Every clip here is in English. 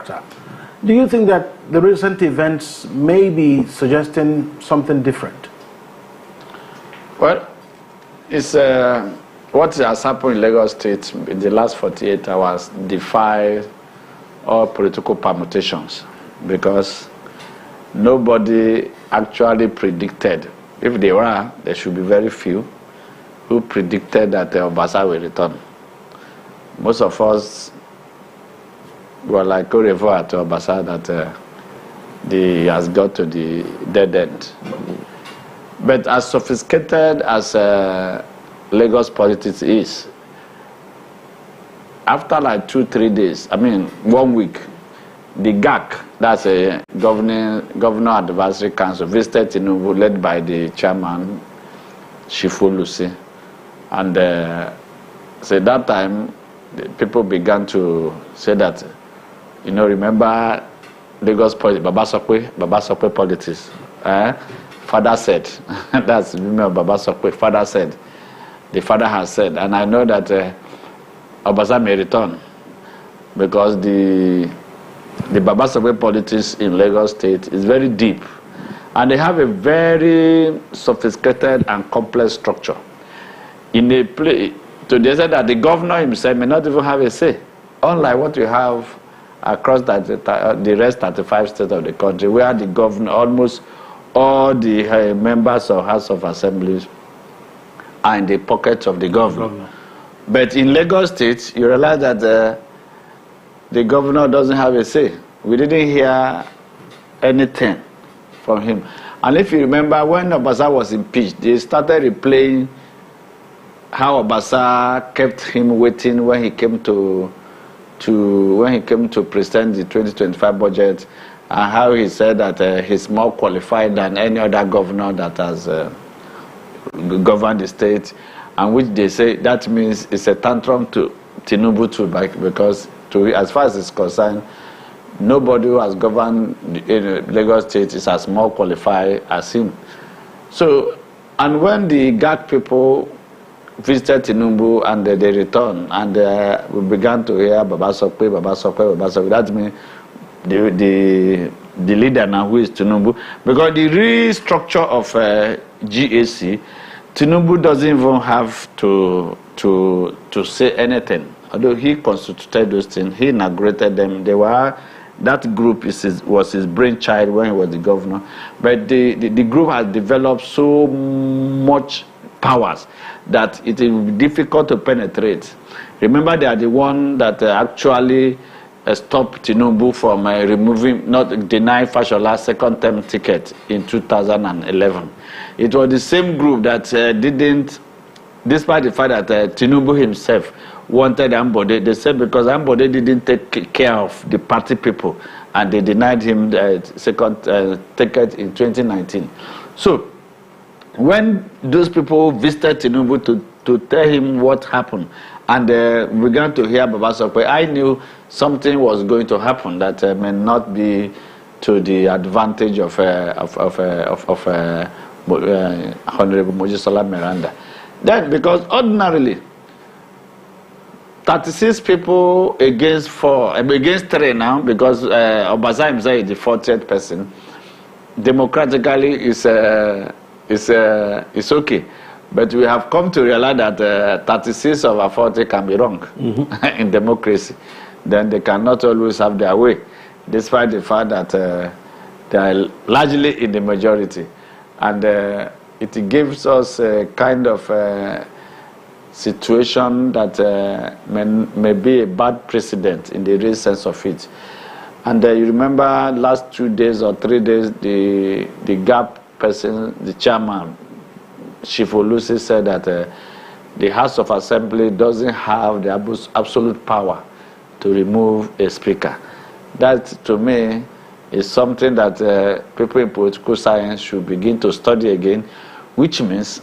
character. Do you think that the recent events may be suggesting something different? Well, it's what has happened in Lagos State in the last 48 hours defies all political permutations, because nobody actually predicted. If they were, there should be very few who predicted that OBASA will return. Most of us were like, au revoir to OBASA, that he has got to the dead end. But as sophisticated as Lagos politics is, after like 2-3 days, 1 week, the GAC, that's a Governor Advisory Council, visited Enugu, led by the chairman, Lucy. And so that time, people began to say that, remember Lagos politics, Baba Sokwe politics. Father said, that's Baba Sokwe, father said, the father has said, and I know that OBASA may return, because the Baba Sokwe politics in Lagos State is very deep, and they have a very sophisticated and complex structure. In a play, to the extent that the governor himself may not even have a say, unlike what we have across the rest 35 states of the country, where the governor, almost all the members of House of Assemblies are in the pockets of the governor. But in Lagos State, you realize that the governor doesn't have a say. We didn't hear anything from him. And if you remember, when OBASA was impeached, they started replaying how OBASA kept him waiting when he came to present the 2025 budget, and how he said that he's more qualified than any other governor that has governed the state, and which they say that means it's a tantrum to Tinubu too, because as far as it's concerned, nobody who has governed Lagos State is as more qualified as him. So, and when the GAC people visited Tinubu and they returned, and we began to hear Baba Sokwe, Baba Sokwe, Baba Sokwe, that means the leader now, who is Tinubu, because the restructure of GAC, Tinubu doesn't even have to say anything. Although he constituted those things, he inaugurated them. That group was his brainchild when he was the governor. But the group has developed so much powers that it will be difficult to penetrate. Remember, they are the one that actually stopped Tinubu from denying Fashola's second term ticket in 2011. It was the same group that didn't, despite the fact that Tinubu himself wanted Ambode, they said because Ambode didn't take care of the party people, and they denied him the second ticket in 2019. So, when those people visited Tinubu to tell him what happened, and began to hear Baba Sokwe, I knew something was going to happen that may not be to the advantage of Honorable Mojisola Miranda. Then, because ordinarily, 36 people against 3 now, because OBASA himself is the 40th person, democratically is okay. But we have come to realize that 36 over 40 can be wrong in democracy. Then they cannot always have their way, despite the fact that they are largely in the majority. And it gives us a kind of situation that may be a bad precedent in the real sense of it. And you remember last 2 days or 3 days, the GAP person, the chairman, Lucy, said that the House of Assembly doesn't have the absolute power to remove a speaker. That, to me, is something that people in political science should begin to study again, which means,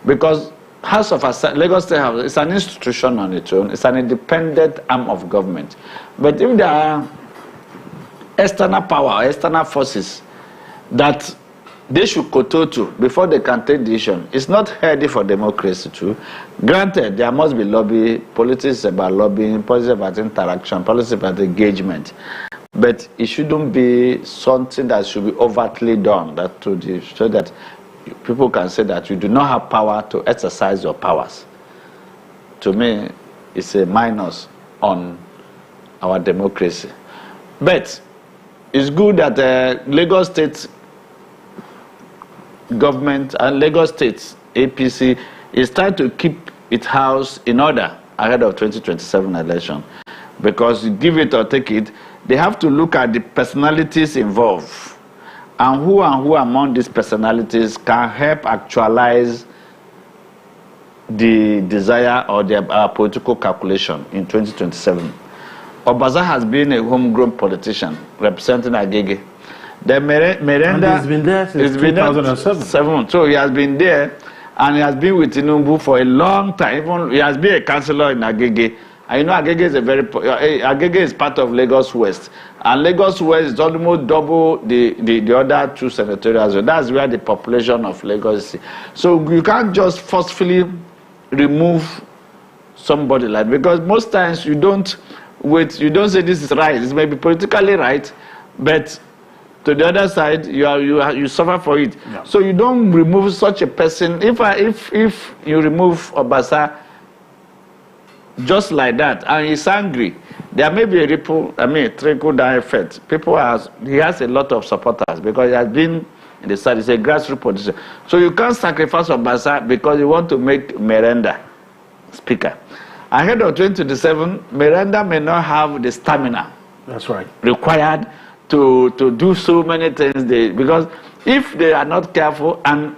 because House of Assembly, Lagos State House, is an institution on its own, it's an independent arm of government. But if there are external power, external forces that they should kowtow to before they can take decision, it's not healthy for democracy too. Granted, there must be lobby, politics about lobbying, politics about interaction, politics about engagement. But it shouldn't be something that should be overtly done, so that people can say that you do not have power to exercise your powers. To me, it's a minus on our democracy. But it's good that Lagos State government and Lagos State APC is trying to keep its house in order ahead of 2027 election. Because you give it or take it, they have to look at the personalities involved and who among these personalities can help actualize the desire or the political calculation in 2027. OBASA has been a homegrown politician representing Agege. The Merenda has been there since 2007. So he has been there, and he has been with Enugu for a long time. Even he has been a councillor in Agege. And you know, Agege is Agege is part of Lagos West, and Lagos West is almost double the other two senatorials. So that's where the population of Lagos is. So you can't just forcefully remove somebody like that, because most times you don't say this is right. It may be politically right, but to the other side, you suffer for it. Yeah. So you don't remove such a person. If you remove OBASA just like that, and he's angry, there may be a trickle down effect. He has a lot of supporters because he has been in the side. It's a grassroots position. So you can't sacrifice OBASA because you want to make Merenda speaker. Ahead of 2027, Merenda may not have the stamina. That's right. Required to do so many things, because if they are not careful, and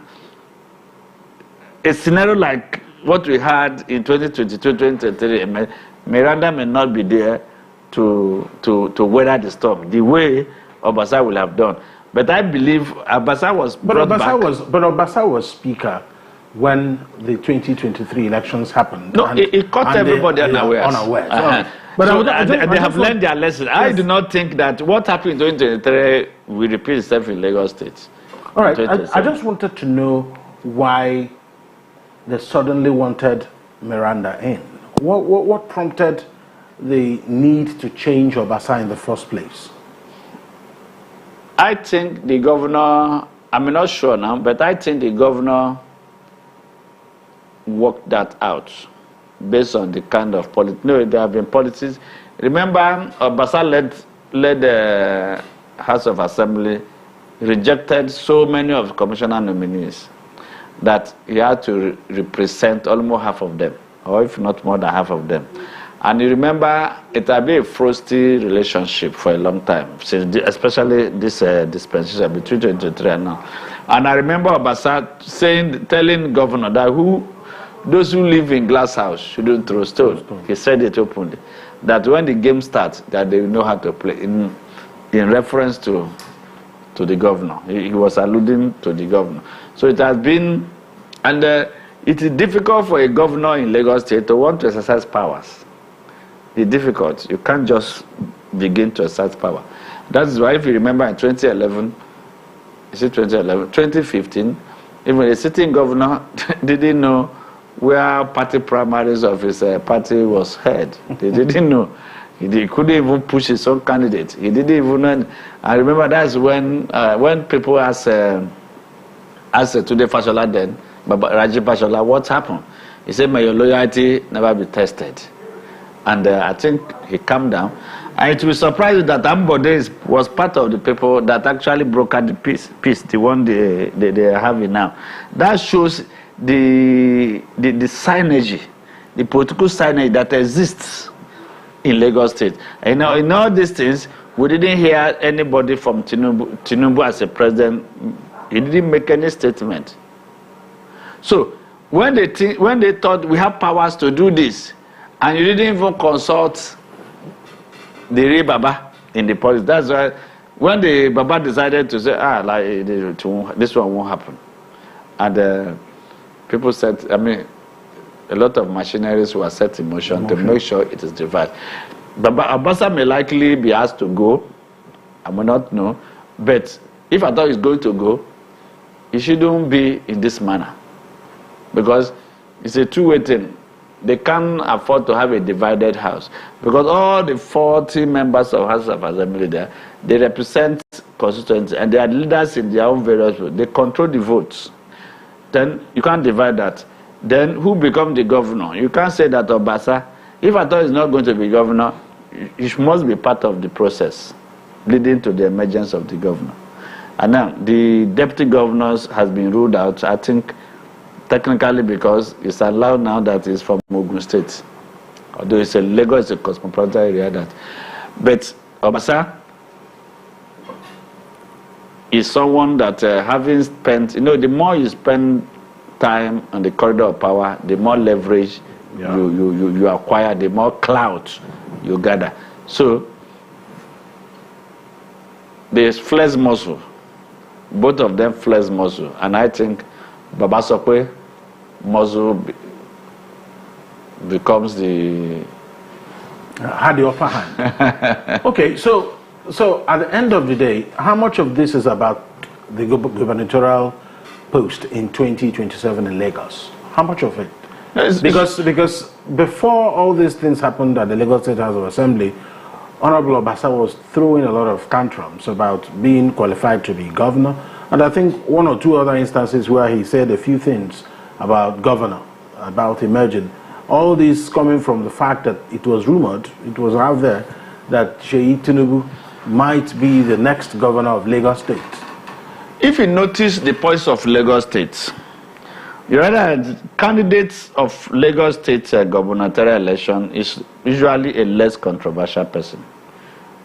a scenario like what we had in 2022, 2023, Miranda may not be there to weather the storm the way OBASA will have done. But I believe OBASA was brought back. But OBASA was speaker when the 2023 elections happened. No, it caught everybody unawares. But so they have learned their lesson. Yes. I do not think that what happened in 2023 will repeat itself in Lagos State. All right, I just wanted to know why they suddenly wanted Miranda in. What prompted the need to change OBASA in the first place? I think the governor, I'm not sure now, but I think the governor worked that out based on the kind of politics. No, there have been policies. Remember, OBASA led the House of Assembly, rejected so many of the commissioner nominees that he had to represent almost half of them, or if not more than half of them. And you remember, it had been a frosty relationship for a long time, since especially this dispensation between 2023 and now. And I remember OBASA telling governor that those who live in glass house shouldn't throw stone. He said it openly, that when the game starts, that they know how to play, in reference to the governor. He was alluding to the governor. So it has been, and it is difficult for a governor in Lagos State to want to exercise powers. It's difficult. You can't just begin to exercise power. That is why, if you remember, in 2011, 2015, even a sitting governor didn't know where party primaries of his party was held. They didn't know. He couldn't even push his own candidate. He didn't even know. I remember that's when people asked Tunde Fashola then, Raji Fashola, what happened? He said, may your loyalty never be tested. And I think he calmed down. And it will surprise you that Ambode was part of the people that actually brokered the peace, the one they are having now. That shows the synergy, the political synergy that exists in Lagos State. And now, in all these things, we didn't hear anybody from Tinubu as a president. He didn't make any statement. So when they thought we have powers to do this, and you didn't even consult the real Baba in the policy, that's why when the Baba decided to say, this one won't happen, and people said, a lot of machineries were set in motion to make sure it is divided. OBASA may likely be asked to go. I may not know. But if I thought he's going to go, it shouldn't be in this manner. Because it's a two-way thing. they can't afford to have a divided house, because all the 40 members of House of Assembly there, they represent constituency, and they are leaders in their own various ways. They control the votes. Then you can't divide that. Then who becomes the governor? You can't say that OBASA, if I thought he's not going to be governor, it must be part of the process leading to the emergence of the governor. And now the deputy governors has been ruled out, I think, technically because it's allowed now that it's from Ogun State. Although it's Lagos is a cosmopolitan area that. But OBASA is someone that having spent, the more you spend time on the corridor of power, the more leverage you acquire, the more clout you gather. So there's flex muscle. Both of them flex muscle. And I think Baba Sokwe muscle becomes the... had the upper hand. Okay, so at the end of the day, how much of this is about the gubernatorial post in 2027 in Lagos? How much of it? Because before all these things happened at the Lagos State House of Assembly, Honorable OBASA was throwing a lot of tantrums about being qualified to be governor. And I think one or two other instances where he said a few things about governor, about emerging. All this coming from the fact that it was rumored, it was out there, that Seyi Tinubu might be the next governor of Lagos State. If you notice the poise of Lagos State, you realize candidates of Lagos State gubernatorial election is usually a less controversial person.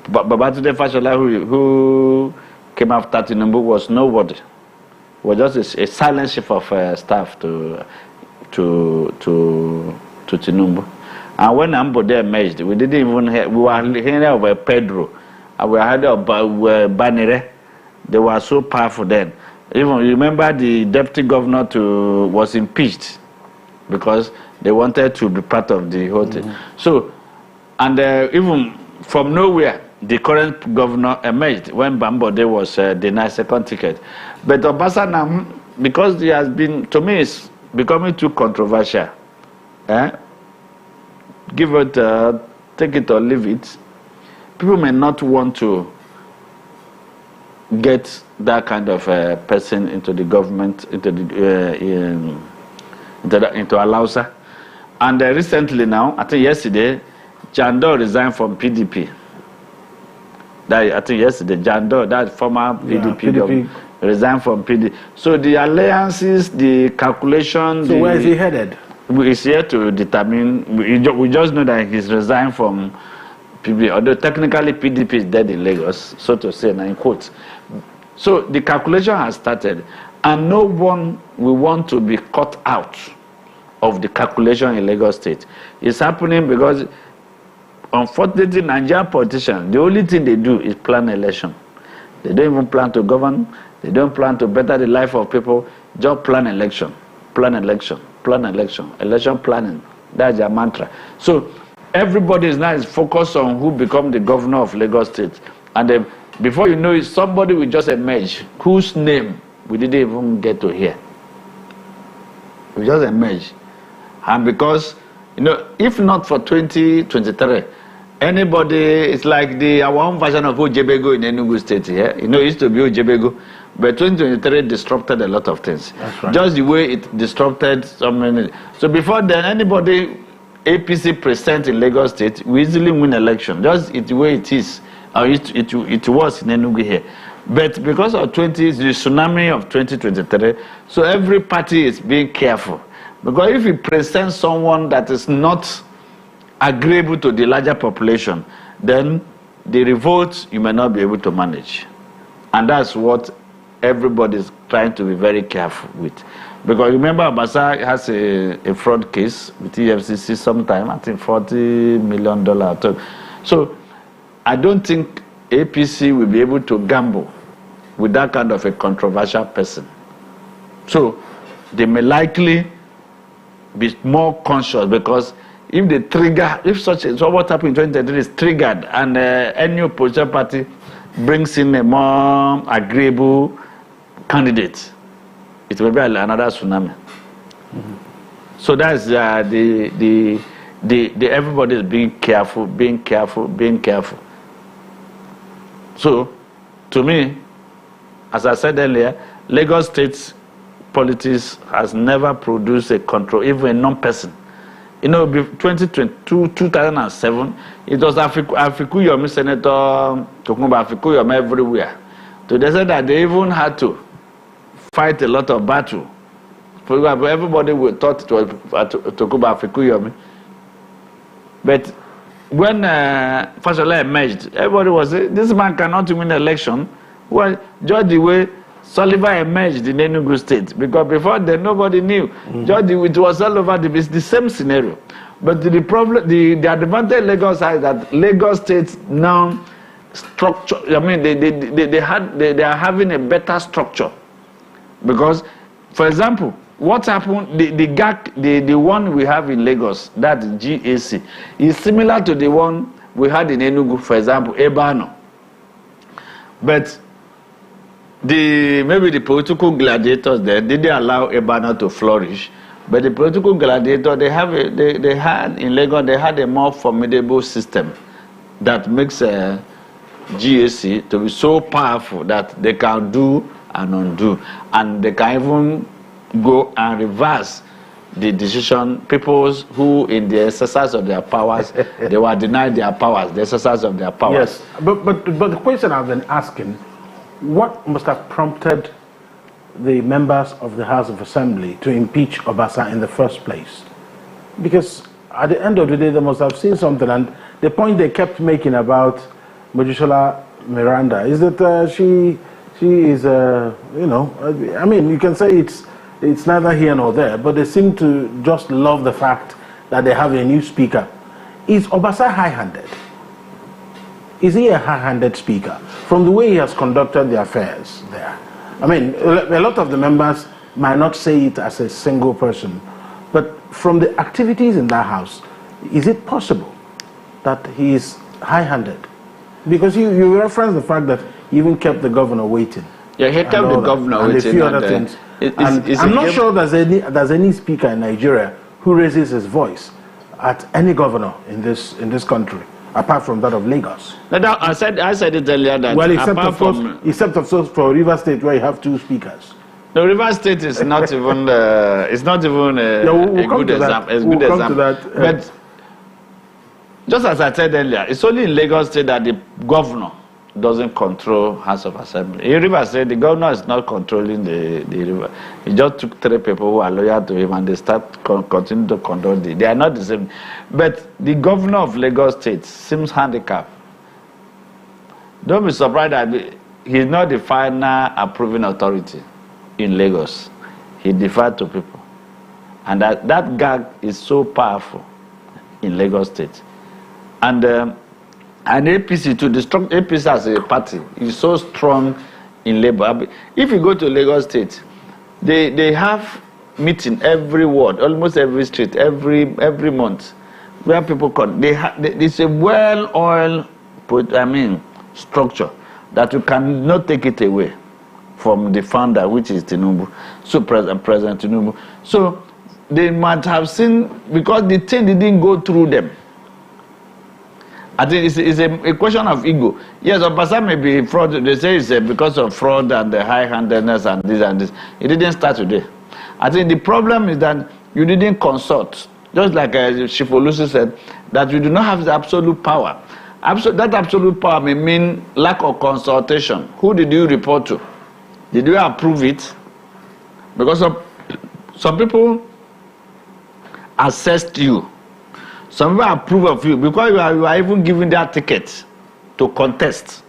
But Babatunde Fashola, who came after Tinubu, was nobody. Was just a silent chief of staff to Tinubu. And when Ambode emerged, we didn't even hear, we were hearing of Pedro, and we heard of Banire. They were so powerful then. Even remember the deputy governor was impeached because they wanted to be part of the whole thing. So, and even from nowhere, the current governor emerged when Bambode was denied second ticket. But OBASA now, because he has been, to me, it's becoming too controversial. Give it, take it or leave it. People may not want to get that kind of person into the government, into Alausa. And recently now, I think yesterday, Jandor resigned from PDP. I think yesterday, Jandor, that former PDP governor, resigned from PDP. So the alliances, the calculations... So where is he headed? He's here to determine... We just know that he's resigned from PDP, although technically PDP is dead in Lagos, so to say, and in quotes. So the calculation has started, and no one will want to be cut out of the calculation in Lagos State. It's happening because, unfortunately, Nigerian politicians, the only thing they do is plan election. They don't even plan to govern. They don't plan to better the life of people. Just plan election, plan election, plan election, election planning. That's their mantra. So everybody is now focused on who become the governor of Lagos State. And then, before you know it, somebody will just emerge whose name we didn't even get to hear. We just emerge. And because, if not for 2023, anybody, it's like our own version of Ojebego in Enugu State here. It used to be Ojebego, but 2023 disrupted a lot of things. That's right. Just the way it disrupted so many. So before then, anybody APC present in Lagos State, we easily win election. Just the way it is. It was in Enugu here. But because of the tsunami of 2023, so every party is being careful. Because if you present someone that is not agreeable to the larger population, then the revolt you may not be able to manage. And that's what everybody is trying to be very careful with. Because remember, OBASA has a fraud case with EFCC sometime, I think $40 million. So I don't think APC will be able to gamble with that kind of a controversial person. So they may likely be more conscious, because if they trigger, so what happened in 2023 is triggered, and any opposition party brings in a more agreeable candidate, it will be another tsunami. So that's the everybody is being careful. So, to me, as I said earlier, Lagos State politics has never produced a control, even a non-person. You know, 2007, it was Afikuyomi Senator talking about Afikuyomi everywhere. So they said that they even had to fight a lot of battle. For example, everybody thought it was Tokuba Afikuyomi. But when Fashola emerged, everybody was saying, this man cannot win an election. Well, judge the way Sullivan emerged in Enugu State, because before then nobody knew. Judge, it was all over it's the same scenario. But the problem, the advantage Lagos has that Lagos State now structure. I mean, they are having a better structure, because, for example, what happened? The GAC, the one we have in Lagos, that GAC, is similar to the one we had in Enugu, for example, Ebano. But maybe the political gladiators there didn't allow Ebano to flourish. But the political gladiator, they had in Lagos, they had a more formidable system that makes GAC to be so powerful that they can do and undo, and they can even go and reverse the decision. People who, in the exercise of their powers, they were denied their powers, the exercise of their powers. Yes, but the question I've been asking, what must have prompted the members of the House of Assembly to impeach OBASA in the first place? Because at the end of the day, they must have seen something, and the point they kept making about Mojisola Miranda is that she is, you know, I mean, you can say it's neither here nor there, but they seem to just love the fact that they have a new speaker. Is OBASA high-handed? Is he a high-handed speaker from the way he has conducted the affairs there? I mean, a lot of the members might not say it as a single person, but from the activities in that house, is it possible that he is high-handed? Because you reference the fact that he even kept the governor waiting. Yeah, he kept the governor waiting. And a few other things. I'm not sure there's any speaker in Nigeria who raises his voice at any governor in this country, apart from that of Lagos. I said it earlier that, well, except of course for River State, where you have two speakers. The River State is not even a good example. But just as I said earlier, it's only in Lagos State that the governor doesn't control House of Assembly. In River State, the governor is not controlling the river. He just took 3 people who are loyal to him, and they continue to control they are not the same. But the governor of Lagos State seems handicapped. Don't be surprised that he's not the final approving authority in Lagos. He deferred to people. And that gag is so powerful in Lagos State. And APC, to destruct APC as a party, is so strong in labor. If you go to Lagos State, they have meeting every ward, almost every street, every month, where people come. It's a well-oiled, structure that you cannot take it away from the founder, which is Tinubu, so President Tinubu. So they might have seen, because the thing didn't go through them. I think it's a question of ego. Yes, OBASA may be fraud. They say it's because of fraud and the high-handedness and this and this. It didn't start today. I think the problem is that you didn't consult. Just like Shifolusi said, that you do not have the absolute power. That absolute power may mean lack of consultation. Who did you report to? Did you approve it? Because some people assessed you. Some people approve of you because you are even given that ticket to contest.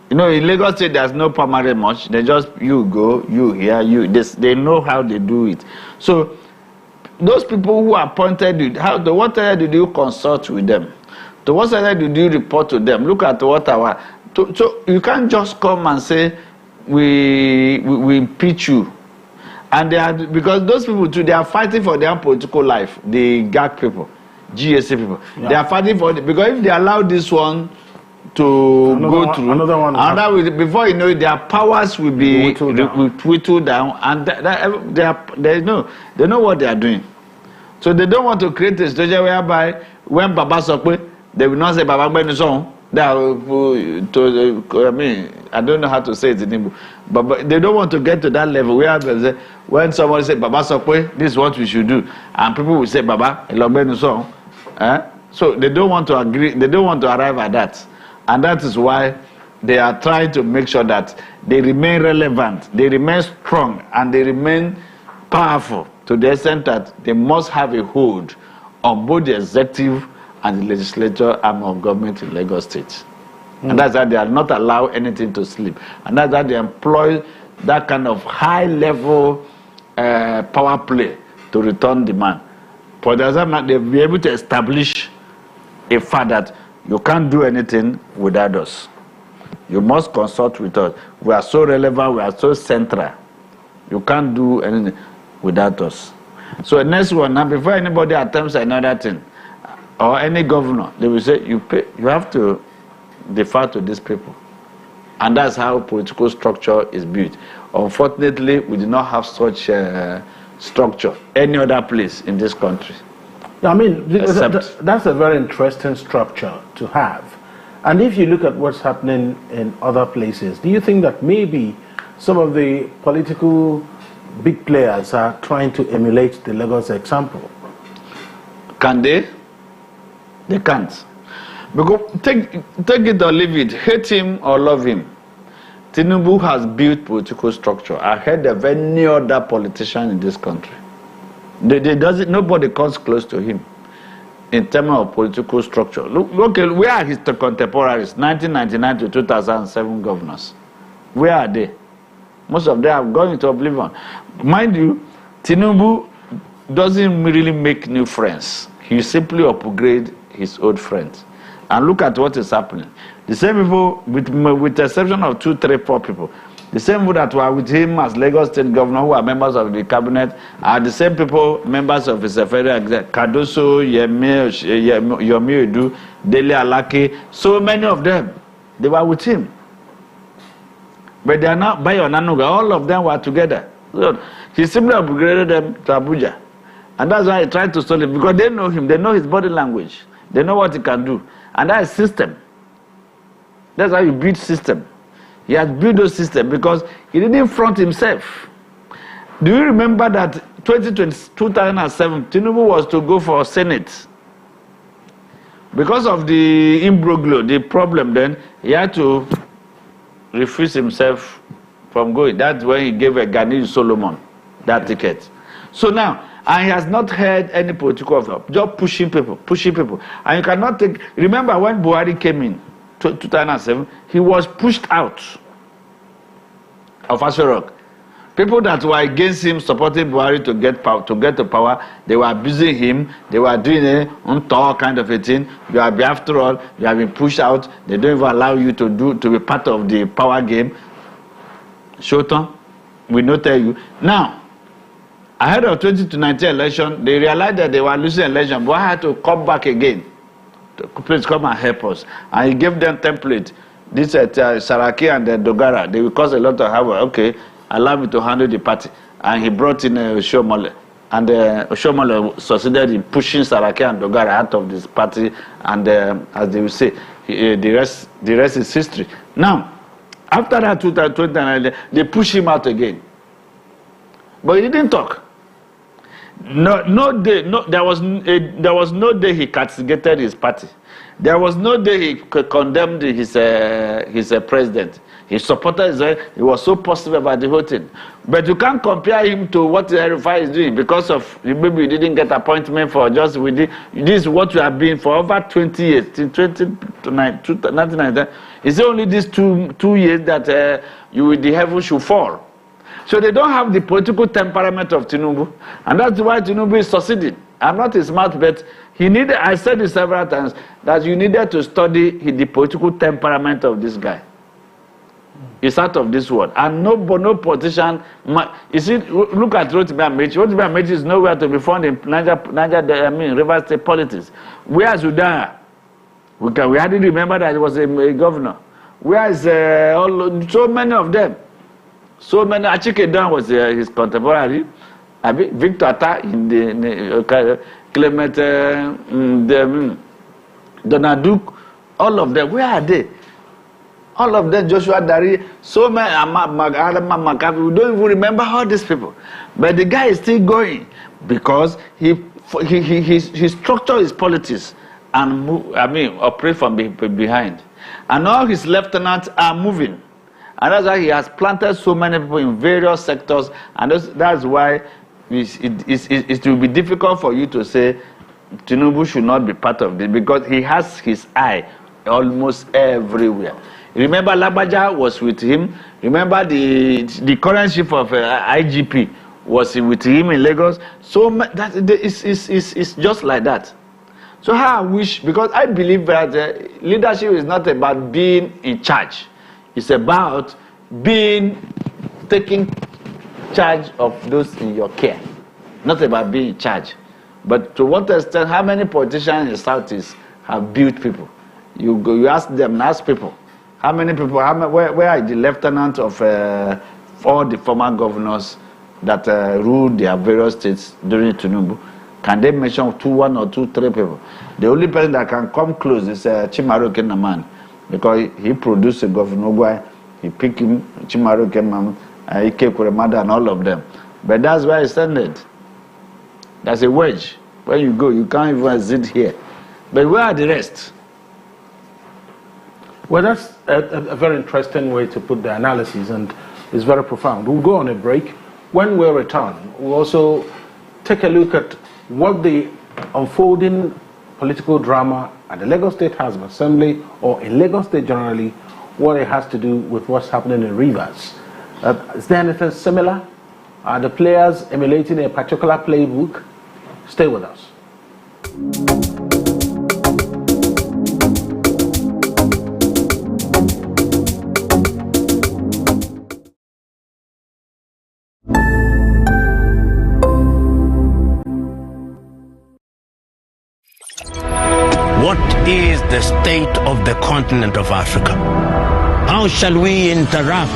You know, in Lagos State, there's no primary much. They just, you go, you here, you. They know how they do it. So, those people who appointed you, to what area did you consult with them? To what area did you report to them? Look at what so you can't just come and say, we impeach you. And because those people too, they are fighting for their political life. The GAC people, GAC people, yeah. They are fighting for it, because if they allow this one to go through. Another one. Before you know it, their powers will be whittled down, and they know what they are doing. So they don't want to create a situation whereby when Baba Sokwe, they will not say Baba Benison. I don't know how to say it in Igbo, but they don't want to get to that level where when somebody say Baba Sokwe, this is what we should do, and people will say Baba Benison. So they don't want to agree. They don't want to arrive at that, and that is why they are trying to make sure that they remain relevant, they remain strong, and they remain powerful to the extent that they must have a hold on both the executive and the legislature arm of government in Lagos State. And that's why they are not allowed anything to slip. And that's why they employ that kind of high-level power play to return demand. For the example, they'll be able to establish a fact that you can't do anything without us. You must consult with us. We are so relevant, we are so central. You can't do anything without us. So the next one, now before anybody attempts another thing, or any governor, they will say, you have to defer to these people. And that's how political structure is built. Unfortunately, we do not have such structure any other place in this country. I mean, that's a very interesting structure to have. And if you look at what's happening in other places, do you think that maybe some of the political big players are trying to emulate the Lagos example? Can they? They can't. Because take it or leave it, hate him or love him, Tinubu has built political structure ahead of any other politician in this country. Nobody comes close to him in terms of political structure. Look, where are his contemporaries, 1999 to 2007 governors? Where are they? Most of them have gone into oblivion. Mind you, Tinubu doesn't really make new friends. He simply upgrade his old friends. And look at what is happening. The same people, with the exception of 2, 3, 4 people, the same people that were with him as Lagos State Governor, who are members of the cabinet, are the same people, members of his federal executive. Kadoso, Yomi Edu, Dele Alake, so many of them, they were with him. But they are not by Onanuga, all of them were together. So he simply upgraded them to Abuja. And that's why he tried to stall him, because they know him, they know his body language, they know what he can do. And that is system. That's how you build system. He has built those systems because he didn't front himself. Do you remember that 2007, Tinubu was to go for Senate? Because of the imbroglio, the problem then, he had to refuse himself from going. That's when he gave a Ghanaian Solomon that ticket. So now, and he has not heard any political offer, just pushing people. And you cannot take, remember when Buhari came in, 2007, he was pushed out of Asherok. People that were against him, supporting Buhari to get to power, they were abusing him, they were doing a kind of a thing. After all, you have been pushed out, they don't even allow you to be part of the power game. Shoton, we not tell you. Now, ahead of 2019 election, they realized that they were losing election, but I had to come back again. Please come and help us. And he gave them template. This Saraki and Dogara, they will cause a lot of havoc. Okay, allow me to handle the party. And he brought in Oshomole. And Oshomole succeeded in pushing Saraki and Dogara out of this party. And as they will say, the rest is history. Now, after that 2019, they pushed him out again. But he didn't talk. There was no day he castigated his party. There was no day he condemned his president. He supported Israel. He was so positive about the whole thing. But you can't compare him to what Erifai is doing because of maybe you didn't get appointment for just with this is what you have been for over 20 years, since 1990. It's only these two years that the heaven should fall. So they don't have the political temperament of Tinubu, and that's why Tinubu is succeeding. I'm not smart, but I said it several times, that you needed to study the political temperament of this guy. It's out of this world. And no politician, you see, look at Rotimi Amechi. Rotimi Amechi is nowhere to be found in Rivers State politics. Where is Udaya? We hardly remember that he was a governor. Where is so many of them? So many. Achike Dan was his contemporary. Victor Atta in the Clement, Donald Duke, all of them. Where are they? All of them, Joshua Dari, so many, McCarthy, we don't even remember all these people. But the guy is still going because he structured his politics and operate from behind. And all his lieutenants are moving. And that's why he has planted so many people in various sectors. And that's why it will be difficult for you to say Tinubu should not be part of this, because he has his eye almost everywhere. Remember, Labaja was with him. Remember, the current chief of IGP was with him in Lagos. So it's just like that. So how I wish, because I believe that leadership is not about being in charge. It's about taking charge of those in your care. Not about being in charge. But to what extent, how many politicians in the Southeast have built people? You ask them, ask people. How many people, where are the lieutenants of all the former governors that ruled their various states during Tinubu? Can they mention one or two, three people? The only person that can come close is Chimaroke Naman, because he produced a governor, he picked him, Chimaroke Naman, Ike Kuremada, and all of them. But that's where it's ended. That's a wedge. When you go, you can't even sit here. But where are the rest? Well, that's a very interesting way to put the analysis, and it's very profound. We'll go on a break. When we return, we'll also take a look at what the unfolding political drama at the Lagos State House of Assembly, or in Lagos State generally, what it has to do with what's happening in Rivers. Is there anything similar? Are the players emulating a particular playbook? Stay with us. What is the state of the continent of Africa? How shall we interact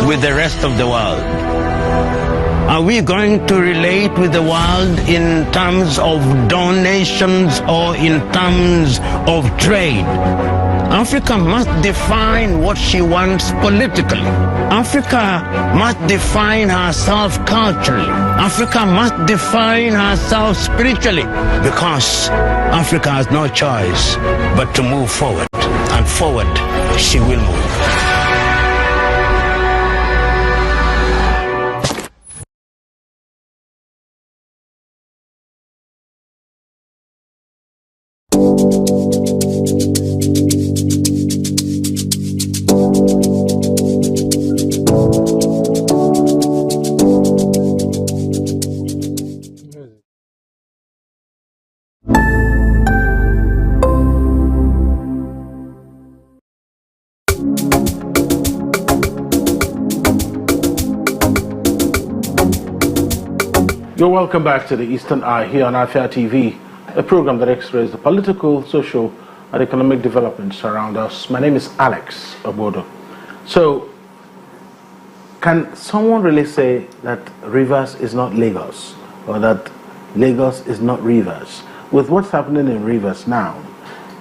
with the rest of the world? Are we going to relate with the world in terms of donations or in terms of trade? Africa must define what she wants politically. Africa must define herself culturally. Africa must define herself spiritually, because Africa has no choice but to move forward, and forward she will move. You're welcome back to the Eastern Eye here on Afia TV, a program that x-rays the political, social, and economic developments around us. My name is Alex Obodo. So, can someone really say that Rivers is not Lagos, or that Lagos is not Rivers? With what's happening in Rivers now,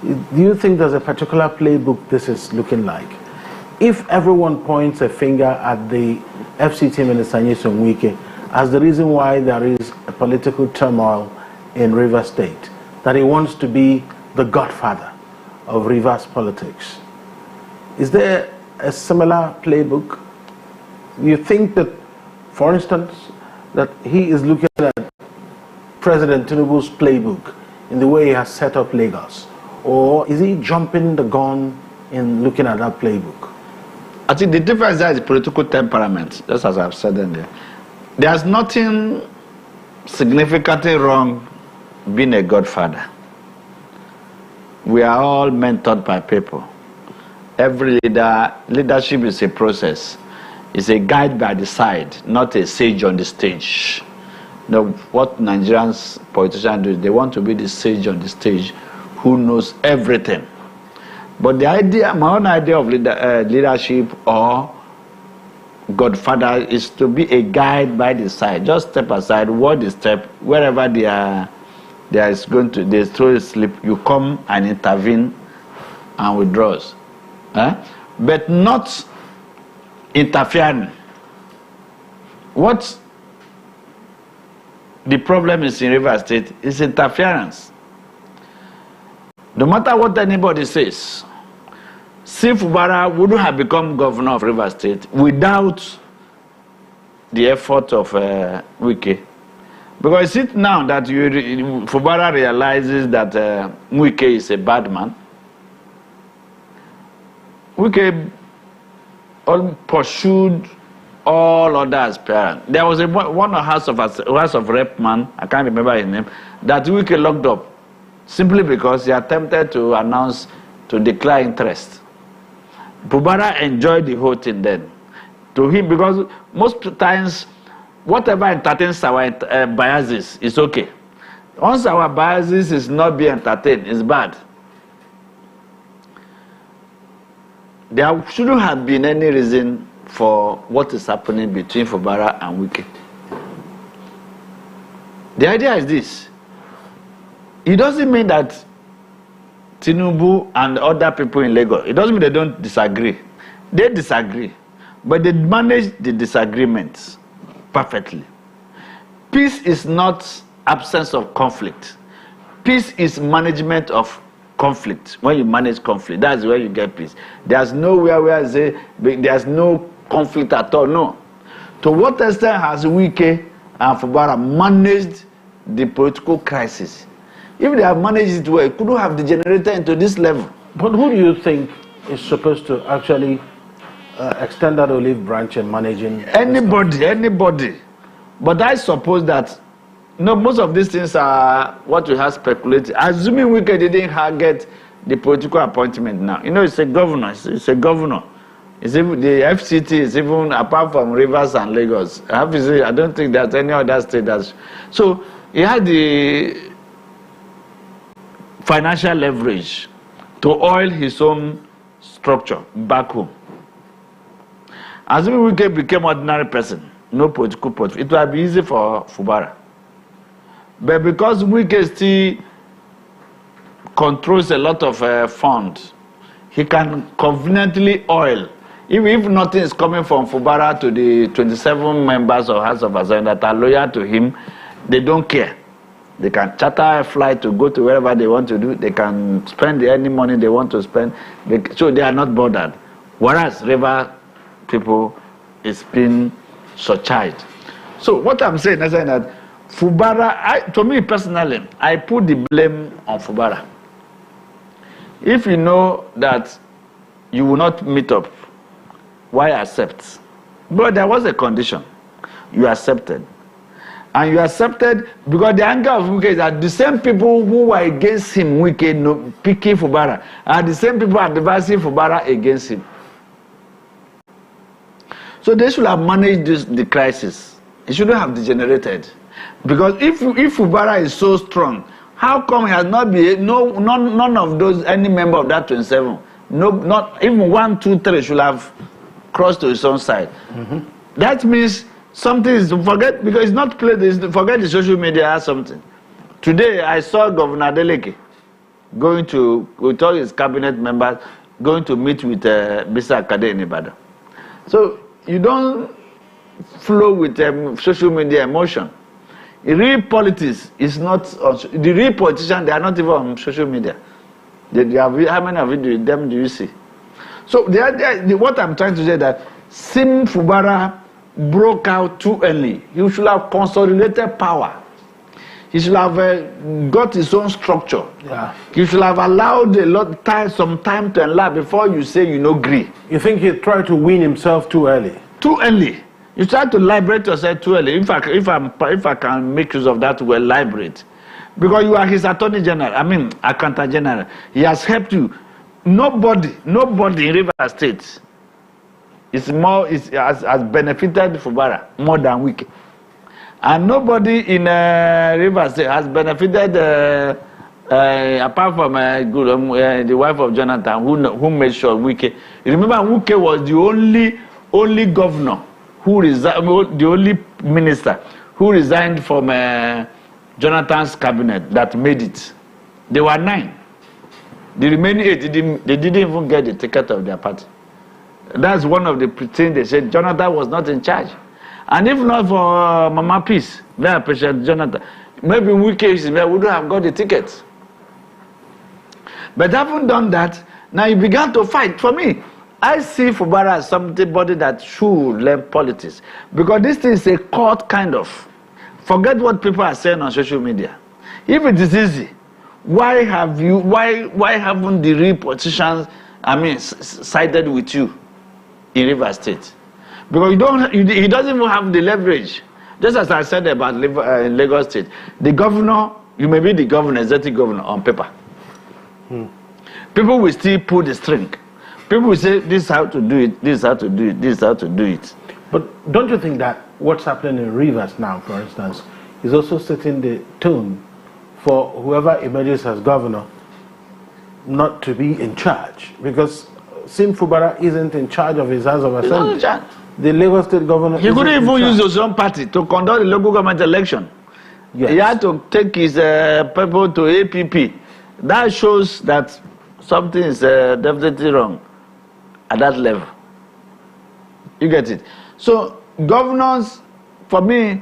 do you think there's a particular playbook this is looking like? If everyone points a finger at the FCT Minister Nyesom Wike as the reason why there is a political turmoil in Rivers State, that he wants to be the godfather of Rivers politics, is there a similar playbook? You think that, for instance, that he is looking at President Tinubu's playbook in the way he has set up Lagos? Or is he jumping the gun in looking at that playbook? I think the difference there is political temperament, just as I've said earlier. There's nothing significantly wrong being a godfather. We are all mentored by people. Every leadership is a process. It's a guide by the side, not a sage on the stage. Now, what Nigerians politicians do is they want to be the sage on the stage who knows everything. But the idea, my own idea of leadership or godfather is to be a guide by the side. Just step aside, what the step, wherever there is going to, they throw a slip, you come and intervene and withdraws. But not interfering. What the problem is in Rivers State is interference. No matter what anybody says, Fubara wouldn't have become governor of Rivers State without the effort of Wike. Because it's now that Fubara realizes that Wike is a bad man. Wike pursued all other aspirants. There was one House of Rep man, I can't remember his name, that Wike locked up simply because he attempted to announce to declare interest. Fubara enjoyed the whole thing then. To him, because most times, whatever entertains our biases is okay. Once our biases is not being entertained, it's bad. There shouldn't have been any reason for what is happening between Fubara and Wike. The idea is this. It doesn't mean that Tinubu and other people in Lagos, it doesn't mean they don't disagree. They disagree, but they manage the disagreements perfectly. Peace is not absence of conflict. Peace is management of conflict. When you manage conflict, that's where you get peace. There's nowhere where I say there's no conflict at all. No. To what extent has Wike and Fubara managed the political crisis? If they have managed it well, it couldn't have degenerated into this level. But who do you think is supposed to actually extend that olive branch and managing? Anybody. But I suppose that most of these things are what we have speculated. Assuming Wike didn't get the political appointment now. It's a governor. It's a governor. It's even, the FCT is even, apart from Rivers and Lagos, I have to say, I don't think there's any other state that's... So he had the financial leverage to oil his own structure back home. Assuming Wike became ordinary person, no political portfolio, it would be easy for Fubara. But because Wike still controls a lot of funds, he can conveniently oil. If nothing is coming from Fubara to the 27 members of House of Assembly that are loyal to him, they don't care. They can charter a flight to go to wherever they want to do. They can spend any money they want to spend. So they are not bothered. Whereas River people is being surcharged. So what I'm saying is that Fubara, to me personally, I put the blame on Fubara. If you know that you will not meet up, why accept? But there was a condition. You accepted. And you accepted because the anger of Wike is that the same people who were against him, Wike, picking Fubara, are the same people advising Fubara against him. So they should have managed the crisis. It shouldn't have degenerated. Because if Fubara is so strong, how come he has not been, none of those, any member of that 27, not even 1, 2, 3 should have crossed to his own side. Mm-hmm. That means something is to forget, because it's not played, forget the social media or something. Today, I saw Governor Adeleke going to, with all his cabinet members, going to meet with Mr. Akade in Ibadan. So, you don't flow with social media emotion. Real politics is not, the real politicians, they are not even on social media. How many of them do you see? So, what I'm trying to say is that Sim Fubara broke out too early. He should have consolidated power. He should have got his own structure. Yeah. He should have allowed some time to elapse before you say agree. You think he tried to win himself too early? Too early. You try to liberate yourself too early. If I can make use of that word, liberate. Because you are his attorney general, accountant general. He has helped you. Nobody in Rivers State has benefited Fubara more than Wike. And nobody in Rivers State has benefited apart from the wife of Jonathan, who made sure Wike. Remember, Wike was the only governor who resigned, the only minister who resigned from Jonathan's cabinet that made it. There were 9. The remaining 8 they didn't even get the ticket of their party. That's one of the things they said. Jonathan was not in charge. And if not for Mama Peace, very appreciate Jonathan, maybe Wike would have got the tickets. But having done that, now you began to fight. For me, I see Fubara as somebody that should learn politics. Because this thing is a court kind of. Forget what people are saying on social media. If it is easy, why haven't the real politicians, sided with you in Rivers State? Because he doesn't even have the leverage. Just as I said about Lagos State, the governor, you may be the governor, executive governor on paper. People will still pull the string. People will say, this is how to do it, this is how to do it, this is how to do it. But don't you think that what's happening in Rivers now, for instance, is also setting the tone for whoever emerges as governor not to be in charge? Because Sim Fubara isn't in charge of his House of Assembly. The Lagos State governor. He couldn't even use his own party to conduct the local government election. Yes. He had to take his people to APP. That shows that something is definitely wrong at that level. You get it? So governors, for me,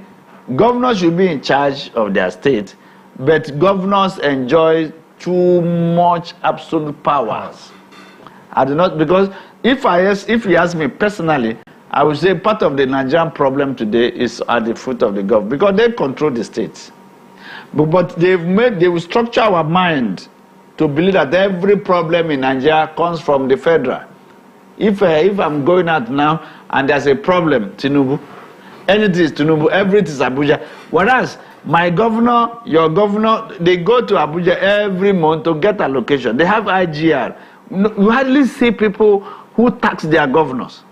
governors should be in charge of their state, but governors enjoy too much absolute powers. I do not, because if you ask me personally, I would say part of the Nigerian problem today is at the foot of the government, because they control the states. But they will structure our mind to believe that every problem in Nigeria comes from the federal. If I'm going out now and there's a problem, Tinubu, anything is Tinubu, everything is Abuja. Whereas my governor, your governor, they go to Abuja every month to get allocation. They have IGR. You hardly see people who tax their governors.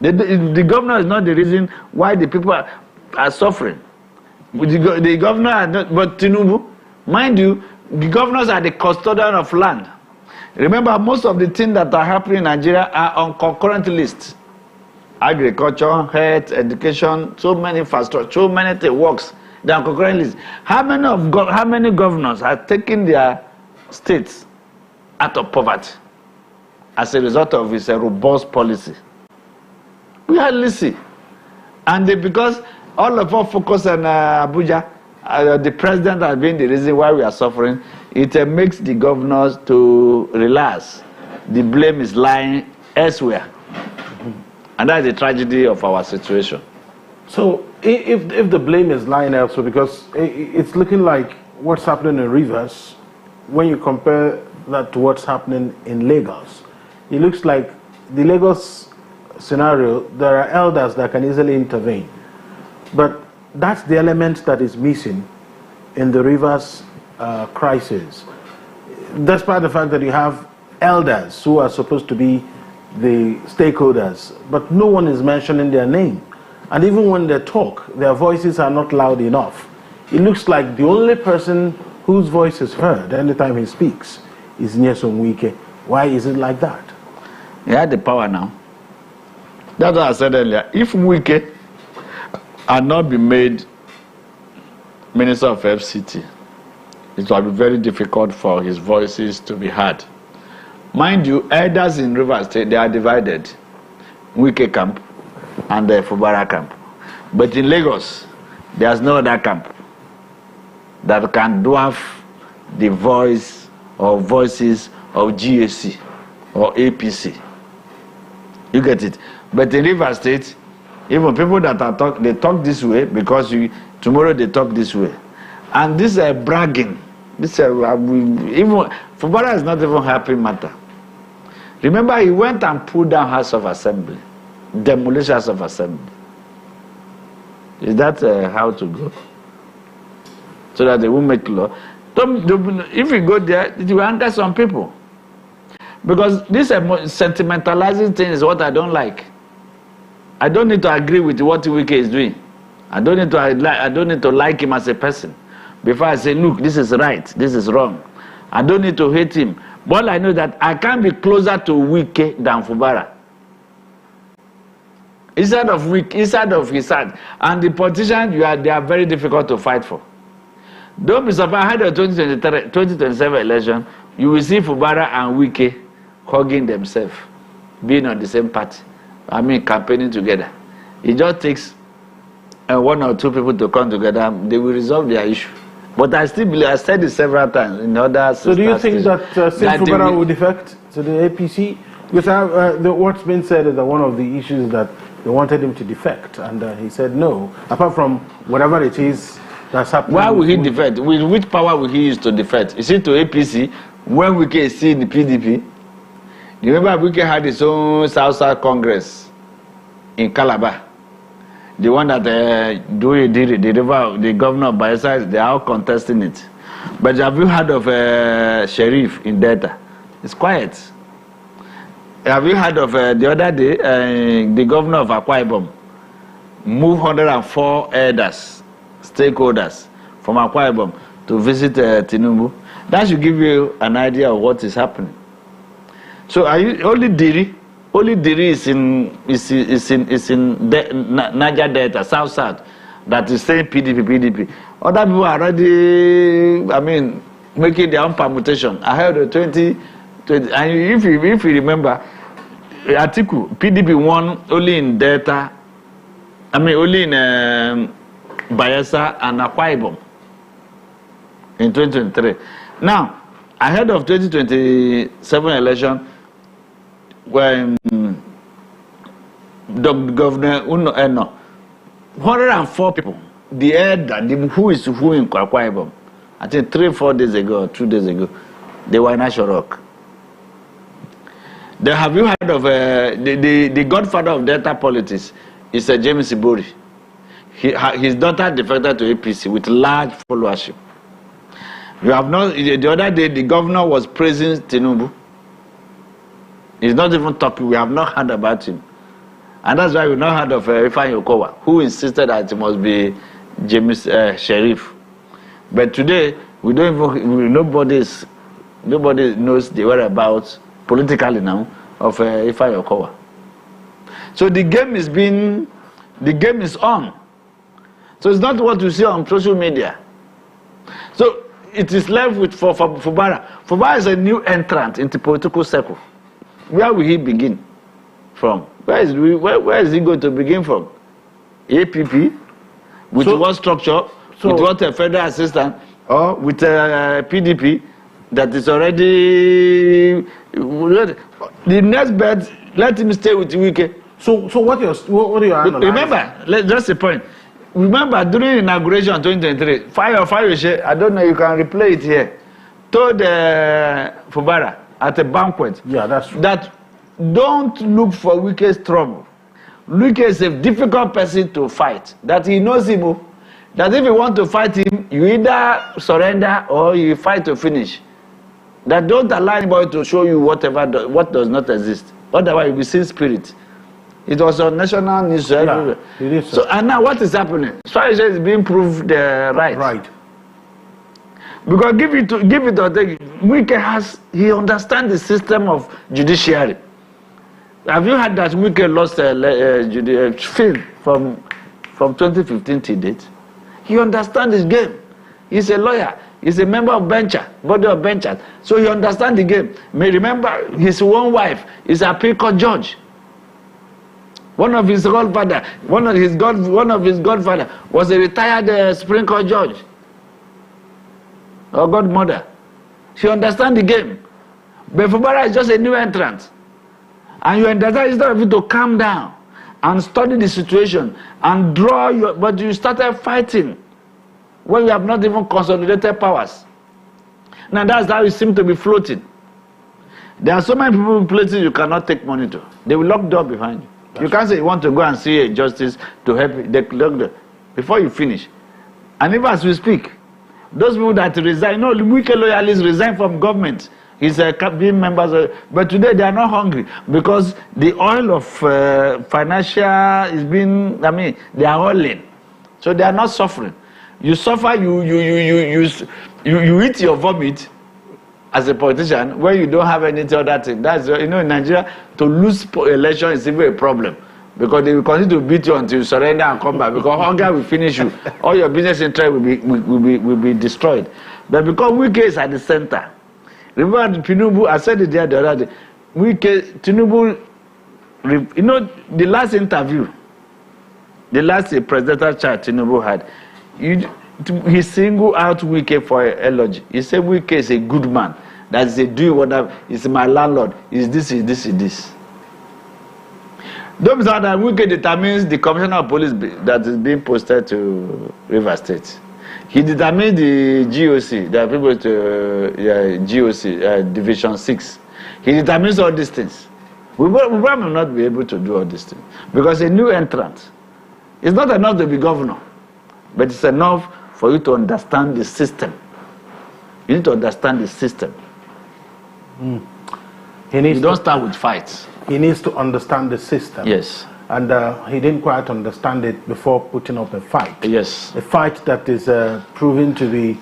The governor is not the reason why the people are suffering. The governor are not, but Tinubu, mind you, the governors are the custodian of land. Remember, most of the things that are happening in Nigeria are on concurrent lists. Agriculture, health, education, so many infrastructure, so many works. They are on concurrent lists. How many governors are taking their states out of poverty as a result of his robust policy? We hardly see. And because all of us focus on Abuja, the president has been the reason why we are suffering. It makes the governors to relax. The blame is lying elsewhere. And that's the tragedy of our situation. So if the blame is lying elsewhere, because it's looking like what's happening in Rivers, when you compare that to what's happening in Lagos, it looks like the Lagos scenario, there are elders that can easily intervene. But that's the element that is missing in the Rivers crisis. Despite the fact that you have elders who are supposed to be the stakeholders, but no one is mentioning their name. And even when they talk, their voices are not loud enough. It looks like the only person whose voice is heard anytime he speaks is Nyesom Wike. Why is it like that? He had the power now. That's what I said earlier. If Wike had not been made Minister of FCT, it will be very difficult for his voices to be heard. Mind you, elders in Rivers State, they are divided. Wike camp and the Fubara camp. But in Lagos, there's no other camp that can dwarf the voice or voices of GAC or APC. You get it? But in Rivers State, even people that are they talk this way because tomorrow they talk this way. And this is bragging. This even Fubara is not even happy matter. Remember, he went and pulled down House of Assembly, demolished House of Assembly. Is that how to go? So that they won't make law. If you go there, it will anger some people. Because this sentimentalizing thing is what I don't like. I don't need to agree with what Wike is doing. I don't need to like him as a person. Before I say, look, this is right, this is wrong. I don't need to hate him. But I know that I can't be closer to Wike than Fubara. Inside of his side. And the politicians, they are very difficult to fight for. Don't be surprised, ahead of 2027 election, you will see Fubara and Wike hugging themselves, being on the same party. I mean, campaigning together. It just takes one or two people to come together. They will resolve their issue. But I still believe, I said it several times in other. So do you think that Fubara will defect to the APC? Because what's been said is that one of the issues that they wanted him to defect, and he said no. Apart from whatever it is that's happening. Why will he defect? With which power will he use to defect? Is it to APC when Wike is in the PDP? You remember Wike had his own South Congress in Calabar. The one that the governor of Bayelsa, they are all contesting it. But have you heard of Sheriff in Delta? It's quiet. Have you heard of the other day, the governor of Akwa Ibom moved 104 elders, stakeholders from Akwa Ibom to visit Tinubu? That should give you an idea of what is happening. So are you only Diri? Only Diri is in Niger Delta, South, that is saying PDP. Other people are already, I mean, making their own permutation ahead of 2020. And if you remember, Atiku, PDP won only in Delta, I mean, only in Bayelsa and Akwa Ibom in 2023. Now, ahead of 2027 election, when Governor Uno 104 people, the elder, who is who in Akwa Ibom, I think 3-4 days ago, or 2 days ago, they were in Ashorok. Have you heard of the godfather of Delta politics is James Ibori. His daughter defected to APC with large followership. You have not, the other day the governor was praising Tinubu. He's not even talking, we have not heard about him. And that's why we've not heard of Ifeanyi Okowa, who insisted that it must be James Sheriff. But today, we don't even, nobody knows the whereabouts politically now of Ifeanyi Okowa. So the game is on. So it's not what you see on social media. So it is left with for Fubara. Fubara is a new entrant into political circle. Where will he begin from? Where is he going to begin from? APP? With what structure? With what a federal assistant? Or with a PDP that is already... The next bet, let him stay with Wike. So what are you analyzing? Remember, just a point. Remember, during inauguration 2023, Fire, I don't know, you can replay it here, told Fubara at a banquet, yeah, that's true, that don't look for Wike's trouble. Wike is a difficult person to fight, that he knows him, that if you want to fight him, you either surrender or you fight to finish. That don't allow anybody to show you what does not exist. Otherwise, you will see spirit. It was on national news everywhere. It is, so, and now what is happening? Strategy is being proved right. Right. Because give it or take, Wike he understands the system of judiciary. Have you heard that Wike lost field from 2015 to date? He understands his game. He's a lawyer. He's a member of body of benchers. So he understands the game. May remember his own wife is a appeal court judge. One of his godfather was a retired Supreme Court judge or godmother. She understands the game. But Fubara is just a new entrant. And you understand instead of you to calm down and study the situation and draw but you started fighting when you have not even consolidated powers. Now that's how you seem to be floating. There are so many people in places you cannot take money to. They will lock door behind you. You can't say you want to go and see a justice to help you. They lock door before you finish. And even as we speak, those people that resign, Wike loyalists resign from government. He's being members, but today they are not hungry because the oil of financial is being, they are oiling. So they are not suffering. You suffer, you eat your vomit as a politician, when you don't have anything other thing, that's, in Nigeria, to lose election is even a problem. Because they will continue to beat you until you surrender and come back. Because hunger will finish you. All your business interests will be destroyed. But because Wike is at the center. Remember Tinubu, I said it there the other day. Tinubu, the last interview, the last presidential chat Tinubu had, he singled out Wike for eulogy. He said Wike is a good man. That is a doing whatever. He's my landlord. Is this. Those are that Wike determines the commissioner of police that is being posted to River State. He determines the GOC, the people to GOC, Division 6. He determines all these things. We will not be able to do all these things. Because a new entrant, it's not enough to be governor, but it's enough for you to understand the system. You need to understand the system. You don't start with fights. He needs to understand the system. Yes. And he didn't quite understand it before putting up a fight. Yes. A fight that is proving to be,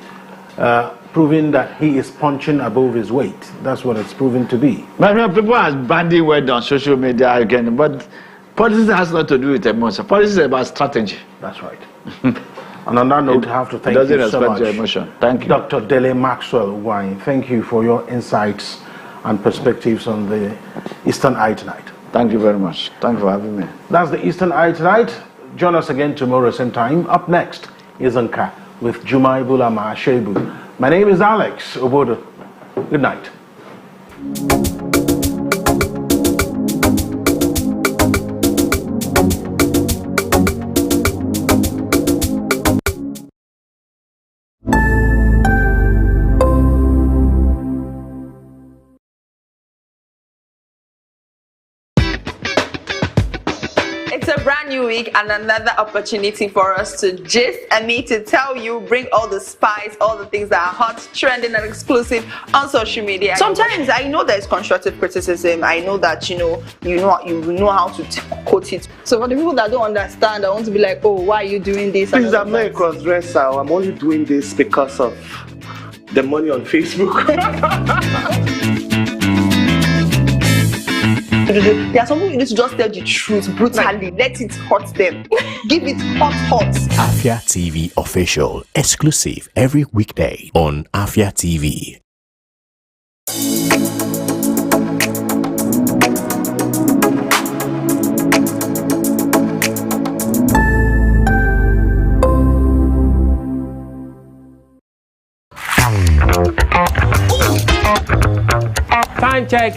proving that he is punching above his weight. That's what it's proving to be. But people are bandying word on social media again, but politics has not to do with emotion. Politics is about strategy. That's right. And on that note, I have to thank you so much. Your emotion. Thank you. Dr. Dele Maxwell Wine, thank you for your insights and perspectives on the Eastern Eye tonight. Thank you very much. Thank you for having me. That's the Eastern Eye tonight. Join us again tomorrow same time. Up next is Nka with Jumai Bulama Ashebu. My name is Alex Obodo. Good night. It's a brand new week and another opportunity for us to gist and me to tell you, bring all the spice, all the things that are hot, trending and exclusive on social media. Sometimes I know there's constructive criticism. I know that you know how to quote it. So for the people that don't understand, I want to be like, oh, why are you doing this? Please, I'm not a cross-dresser. I'm only doing this because of the money on Facebook. There are some people you need to just tell the truth brutally. Let it hurt them. Give it hot. Afia TV official, exclusive every weekday on Afia TV. Time check.